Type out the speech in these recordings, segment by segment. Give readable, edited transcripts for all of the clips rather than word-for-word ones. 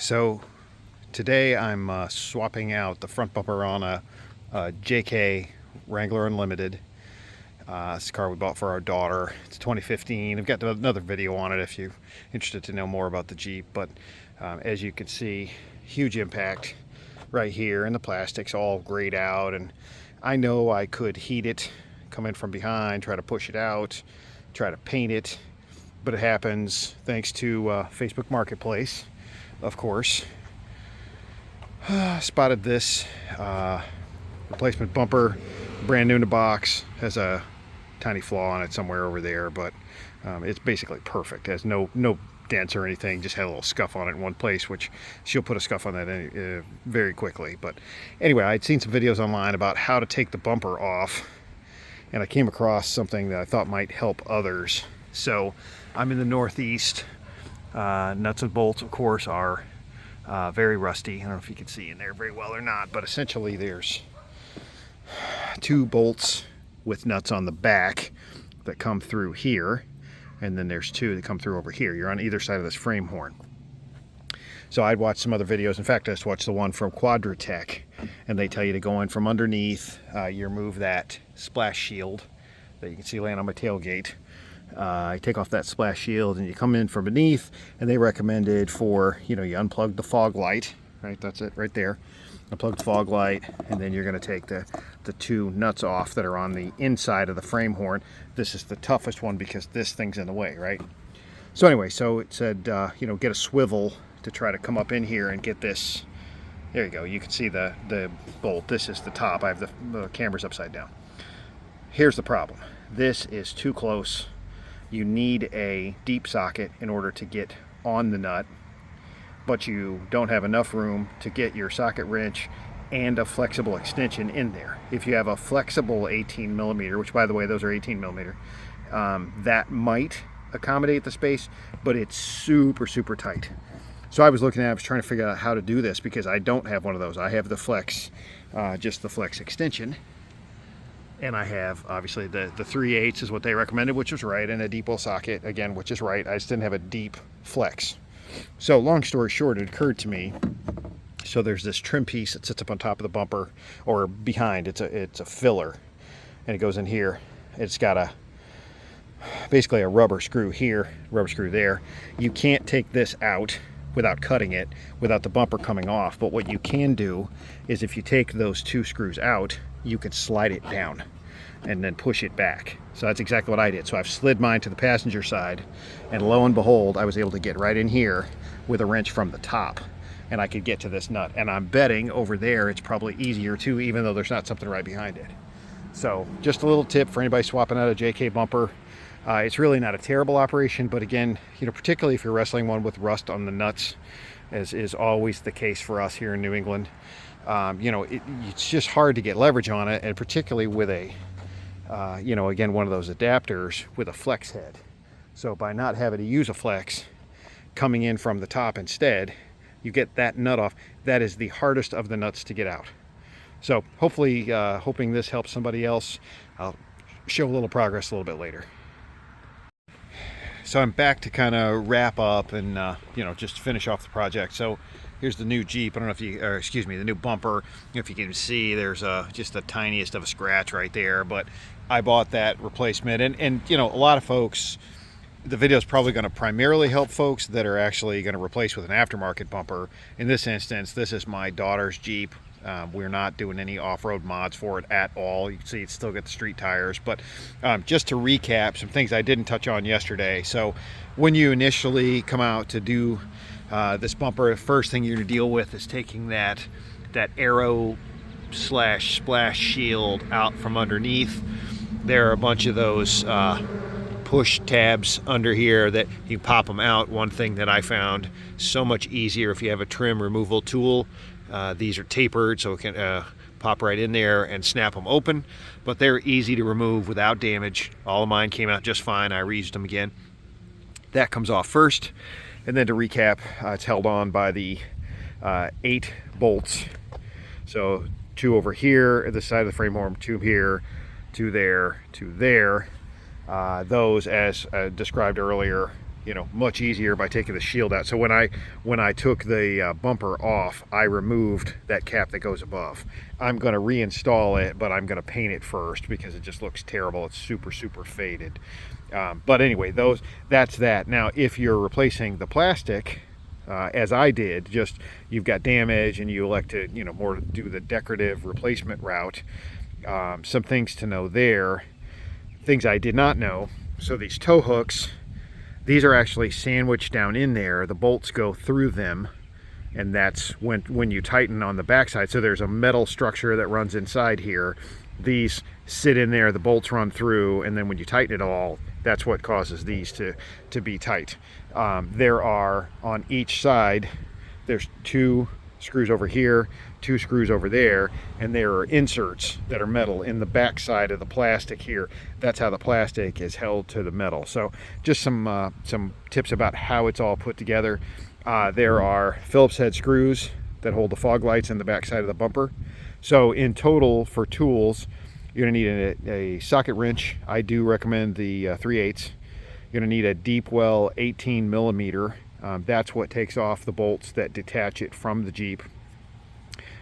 So today I'm swapping out the front bumper on a JK Wrangler Unlimited. It's a car we bought for our daughter. It's 2015. I've got another video on it if you're interested to know more about the Jeep. But as you can see, huge impact right here, and the plastic's all grayed out. And I know I could heat it, come in from behind, try to push it out, try to paint it. But it happens thanks to Facebook Marketplace, of course. Spotted this replacement bumper, brand new in the box. Has a tiny flaw on it somewhere over there, but it's basically perfect. It has no dents or anything, just had a little scuff on it in one place, which she'll put a scuff on that very quickly. But anyway, I'd seen some videos online about how to take the bumper off, and I came across something that I thought might help others. So I'm in the Northeast. Nuts and bolts, of course, are very rusty. I don't know if you can see in there very well or not, but essentially there's two bolts with nuts on the back that come through here, and then there's two that come through over here. You're on either side of this frame horn. So I'd watched some other videos. In fact, I just watched the one from Quadratech, and they tell you to go in from underneath. You remove that splash shield that you can see laying on my tailgate. I take off that splash shield and you come in from beneath, and they recommended for, you unplug the fog light, right? That's it right there. Unplug the fog light, and then you're going to take the two nuts off that are on the inside of the frame horn. This is the toughest one because this thing's in the way, right? So anyway, so it said, get a swivel to try to come up in here and get this. There you go. You can see the bolt. This is the top. I have the camera's upside down. Here's the problem. This is too close. You need a deep socket in order to get on the nut, but you don't have enough room to get your socket wrench and a flexible extension in there. If you have a flexible 18 millimeter, which by the way, those are 18 millimeter, that might accommodate the space, but it's super, super tight. So I was trying to figure out how to do this because I don't have one of those. I have the flex, just the flex extension. And I have, obviously, the 3/8 is what they recommended, which was right, and a deep well socket, again, which is right. I just didn't have a deep flex. So long story short, it occurred to me, so there's this trim piece that sits up on top of the bumper, or behind. It's a filler, and it goes in here. It's got basically a rubber screw here, rubber screw there. You can't take this out without cutting it, without the bumper coming off. But what you can do is if you take those two screws out, you could slide it down and then push it back. So that's exactly what I did. So I've slid mine to the passenger side, and lo and behold, I was able to get right in here with a wrench from the top, and I could get to this nut. And I'm betting over there it's probably easier too, even though there's not something right behind it. So just a little tip for anybody swapping out a JK bumper. It's really not a terrible operation, but again, particularly if you're wrestling one with rust on the nuts, as is always the case for us here in New England, it's just hard to get leverage on it, and particularly with again, one of those adapters with a flex head. So by not having to use a flex, coming in from the top instead, you get that nut off. That is the hardest of the nuts to get out. So hopefully, hoping this helps somebody else. I'll show a little progress a little bit later. So I'm back to kind of wrap up and just finish off the project. So here's the new Jeep. I don't know if the new bumper. If you can see, there's just the tiniest of a scratch right there. But I bought that replacement, and a lot of folks, the video is probably going to primarily help folks that are actually going to replace with an aftermarket bumper. In this instance, this is my daughter's Jeep. We're not doing any off-road mods for it at all. You can see it's still got the street tires. But just to recap some things I didn't touch on yesterday. So when you initially come out to do this bumper, the first thing you're going to deal with is taking that arrow / splash shield out from underneath. There are a bunch of those push tabs under here that you pop them out. One thing that I found so much easier if you have a trim removal tool. These are tapered, so it can pop right in there and snap them open, but they're easy to remove without damage. All of mine came out just fine. I reused them again. That comes off first, and then to recap, it's held on by the 8 bolts. So 2 over here at the side of the frame arm, 2 here, 2 there, 2 there. Those, as described earlier, much easier by taking the shield out. So when I took the bumper off, I removed that cap that goes above. I'm going to reinstall it, but I'm going to paint it first because it just looks terrible. It's super faded. But anyway, that's that. Now, if you're replacing the plastic, as I did, just you've got damage and you elect to more do the decorative replacement route, some things to know there, things I did not know. So these tow hooks, these are actually sandwiched down in there. The bolts go through them, and that's when you tighten on the backside. So there's a metal structure that runs inside here. These sit in there, the bolts run through, and then when you tighten it all, that's what causes these to be tight. There are, on each side, there's 2 screws over here, 2 screws over there, and there are inserts that are metal in the back side of the plastic here. That's how the plastic is held to the metal. So just some tips about how it's all put together. There are Phillips head screws that hold the fog lights in the back side of the bumper. So in total, for tools, you're gonna need a socket wrench. I do recommend the 3/8. You're gonna need a deep well 18 millimeter. That's what takes off the bolts that detach it from the Jeep.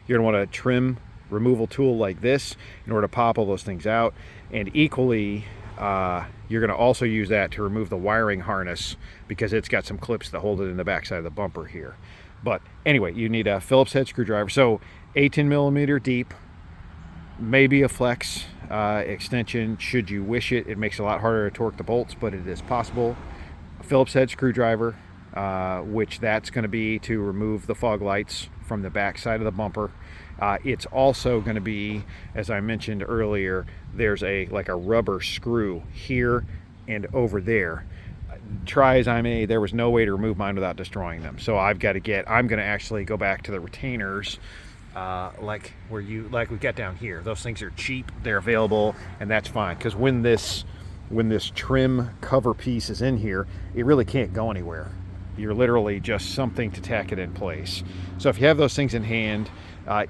You're gonna want a trim removal tool like this in order to pop all those things out. And equally, you're gonna also use that to remove the wiring harness because it's got some clips that hold it in the backside of the bumper here. But anyway, you need a Phillips head screwdriver. So 18 millimeter deep, maybe a flex extension should you wish it. It makes it a lot harder to torque the bolts, but it is possible. A Phillips head screwdriver, which that's going to be to remove the fog lights from the back side of the bumper. It's also going to be, as I mentioned earlier, there's like a rubber screw here and over there. Try as I may, there was no way to remove mine without destroying them. So I'm going to actually go back to the retainers, like we got down here. Those things are cheap, they're available, and that's fine. Because when this trim cover piece is in here, it really can't go anywhere. You're literally just something to tack it in place. So if you have those things in hand,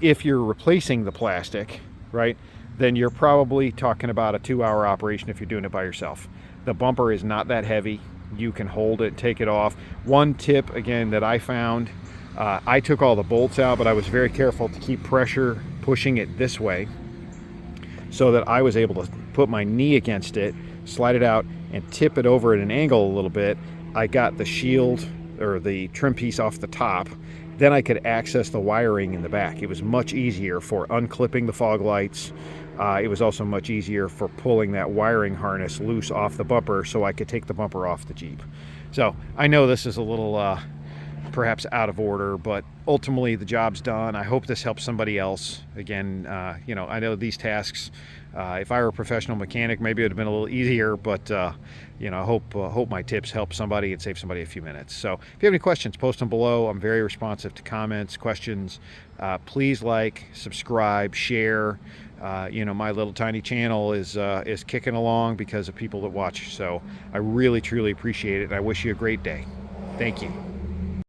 if you're replacing the plastic, right, then you're probably talking about a 2-hour operation if you're doing it by yourself. The bumper is not that heavy. You can hold it, take it off. One tip, again, that I found, I took all the bolts out, but I was very careful to keep pressure pushing it this way so that I was able to put my knee against it, slide it out, and tip it over at an angle a little bit. I got the shield or the trim piece off the top. Then I could access the wiring in the back. It was much easier for unclipping the fog lights. It was also much easier for pulling that wiring harness loose off the bumper so I could take the bumper off the Jeep. So I know this is a little perhaps out of order, but ultimately the job's done. I hope this helps somebody else. Again, I know these tasks, if I were a professional mechanic, maybe it would have been a little easier, but I hope my tips help somebody and save somebody a few minutes. So if you have any questions, post them below. I'm very responsive to comments, questions. Please like, subscribe, share. My little tiny channel is kicking along because of people that watch. So I really, truly appreciate it, and I wish you a great day. Thank you.